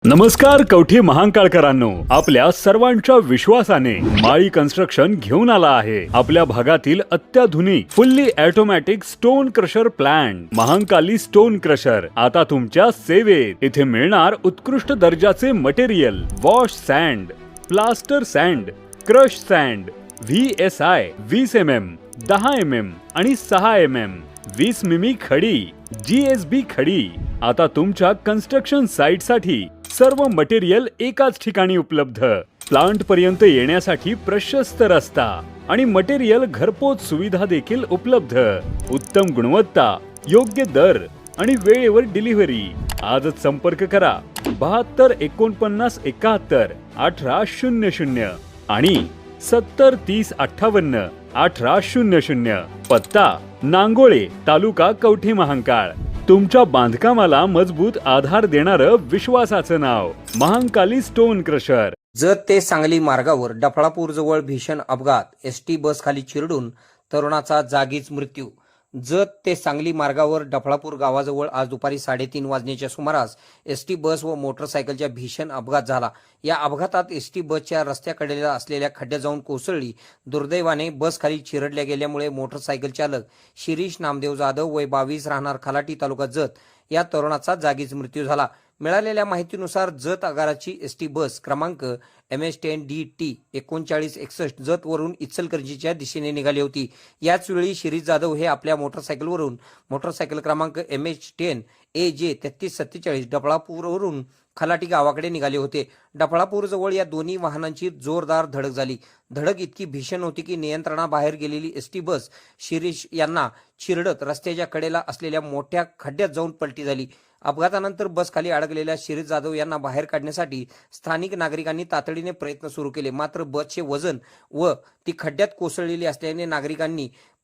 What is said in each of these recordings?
नमस्कार कवठे महांकाळकरांनो, आपल्या सर्वांच्या विश्वासाने माळी कन्स्ट्रक्शन घेऊन आला आहे आपल्या भागातील अत्याधुनिक fully automatic stone crusher plant Mahankali stone crusher आता तुमच्या सेवेत। इथे मिळणार उत्कृष्ट दर्जाचे material, wash sand, plaster sand, crush sand, VSI 20 mm, 10 mm आणि 6 mm, 20 मिमी खडी, GSB खडी। आता तुमच्या कन्स्ट्रक्शन साइट साठी सर्व मटेरियल एकाच ठिकाणी उपलब्ध। प्लांट पर्यंत येण्यासाठी प्रशस्त रस्ता आणि मटेरियल घरपोच सुविधा देखील उपलब्ध। उत्तम गुणवत्ता, योग्य दर आणि वेळेवर डिलिव्हरी। आजच संपर्क करा 72 49 71 18 00 आणि 70 30 58 18 00। पत्ता नांगोळे, तालुका कवठे महांकाळ। तुमच्या बांधकामाला मजबूत आधार देणारं विश्वासाचं नाव महांकाली स्टोन क्रशर। जत ते सांगली मार्गावर डफळापूर जवळ भीषण अपघात, एसटी बस खाली चिरडून तरुणाचा जागीच मृत्यू। जत ते सांगली मार्गावर डफळापूर गावाजवळ आज दुपारी 3:30 वाजण्याच्या सुमारास एसटी बस व मोटरसायकलच्या भीषण अपघात झाला। या अपघातात एसटी बसच्या रस्त्याकडेला असलेल्या खड्ड्यात जाऊन कोसळली। दुर्दैवाने बस खाली चिरडल्या गेल्यामुळे मोटरसायकल चालक शिरीष नामदेव जाधव वय 22 राहणार खलाटी तालुका जत या तरुणाचा जागीच मृत्यू झाला। मिळालेल्या माहितीनुसार जत आगाराची एसटी बस क्रमांक MS10DT 3961 जत वरून इचलकरंजीच्या दिशेने निघाली होती। याच वेळी शिरीष जाधव हे आपल्या मोटरसायकलवरून मोटरसायकल क्रमांक MH10AJ 3347 डफळापूरवरून खलाटी गावाकडे निघाले होते। डफळापूर जवळ या दोन्ही वाहनांची जोरदार धडक झाली। धडक इतकी भीषण होती की नियंत्रणाबाहेर गेलेली एसटी बस शिरीष यांना चिरडत रस्त्याच्या कडेला असलेल्या मोठ्या खड्ड्यात जाऊन पलटी झाली। अपघातानंतर बस खाली अडकलेल्या शिरीष जाधव यांना बाहेर काढण्यासाठी स्थानिक नागरिकांनी तातडीने प्रयत्न सुरू केले, मात्र बसचे वजन व ती खड्ड्यात कोसळलेली असल्याने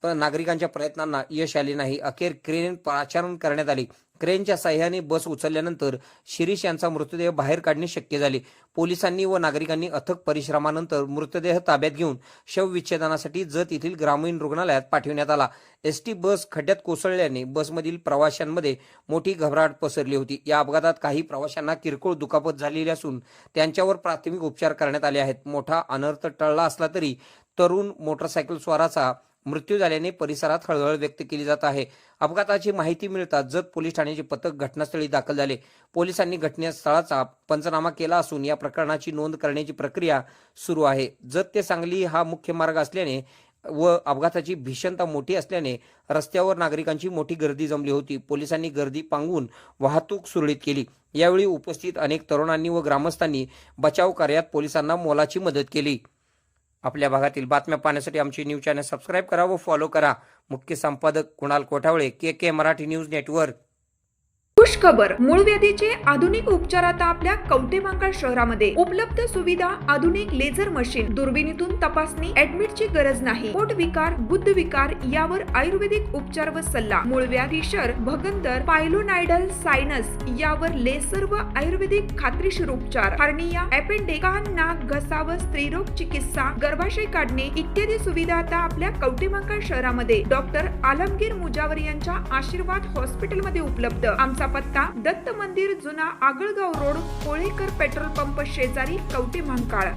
नागरिकांच्या प्रयत्नांना यश आले नाही। अखेर क्रेन पाचारण करण्यात आली। क्रेनच्या साह्याने बस उचलल्यानंतर शिरीष यांचा मृतदेह बाहेर काढणे शक्य झाले। पोलिसांनी व नागरिकांनी अथक परिश्रमानंतर मृतदेह ताब्यात घेऊन शवविच्छेदनासाठी जत येथील ग्रामीण रुग्णालयात पाठवण्यात आला। एसटी बस खड्ड्यात कोसळल्याने बसमधील प्रवाशांमध्ये मोठी घबराट पसरली होती। या अपघातात काही प्रवाशांना किरकोळ दुखापत झालेली असून त्यांच्यावर प्राथमिक उपचार करण्यात आले आहेत। मोठा अनर्थ टळला असला तरी तरुण मोटरसायकल स्वाराचा मृत्यू झाल्याने परिसरात हळहळ व्यक्त केली जात आहे। अपघाताची माहिती मिळताच जत पोलीस ठाण्याचे पथक घटनास्थळी दाखल झाले। पोलिसांनी घटनास्थळाचा पंचनामा केला असून या प्रकरणाची नोंद करण्याची प्रक्रिया सुरू आहे। जत ते सांगली हा मुख्य मार्ग असल्याने व अपघाताची भीषणता मोठी असल्याने रस्त्यावर नागरिकांची मोठी गर्दी जमली होती। पोलिसांनी गर्दी पांगवून वाहतूक सुरळीत केली। यावेळी उपस्थित अनेक तरुणांनी व ग्रामस्थांनी बचाव कार्यात पोलिसांना मोलाची मदत केली। आपल्या भागातील बातम्या पाहण्यासाठी आमचे न्यूज चॅनल सबस्क्राइब करा व फॉलो करा। मुख्य संपादक Kunal Kothawale, KK Marathi news network. खुश खबर, मूळव्याधीचे आधुनिक उपचार आता आपल्या कवठे महांकाळ शहरामध्ये उपलब्ध। सुविधा, आधुनिक लेझर मशीन, दुर्बिणीतून तपासणी, ऍडमिटची गरज नाही। पोट विकार, गुद्ध विकार यावर आयुर्वेदिक उपचार व सल्ला। मूळव्याधी, शर, भगंदर, पायलोनायडल, सायनस यावर लेसर व आयुर्वेदिक खात्रीशीर उपचार। हार्निया, अपेंडिक्स, कान, नाक, घसा व स्त्रीरोग चिकित्सा, गर्भाशय काढणे इत्यादी सुविधा आता आपल्या कवठे महांकाळ शहरामध्ये डॉक्टर आलमगीर मुजावर यांच्या आशीर्वाद हॉस्पिटलमध्ये उपलब्ध। आमचा पत्ता दत्त मंदिर, जुना Agalgaon road, Kolekar petrol pump शेजारी, कवठे महांकाळ।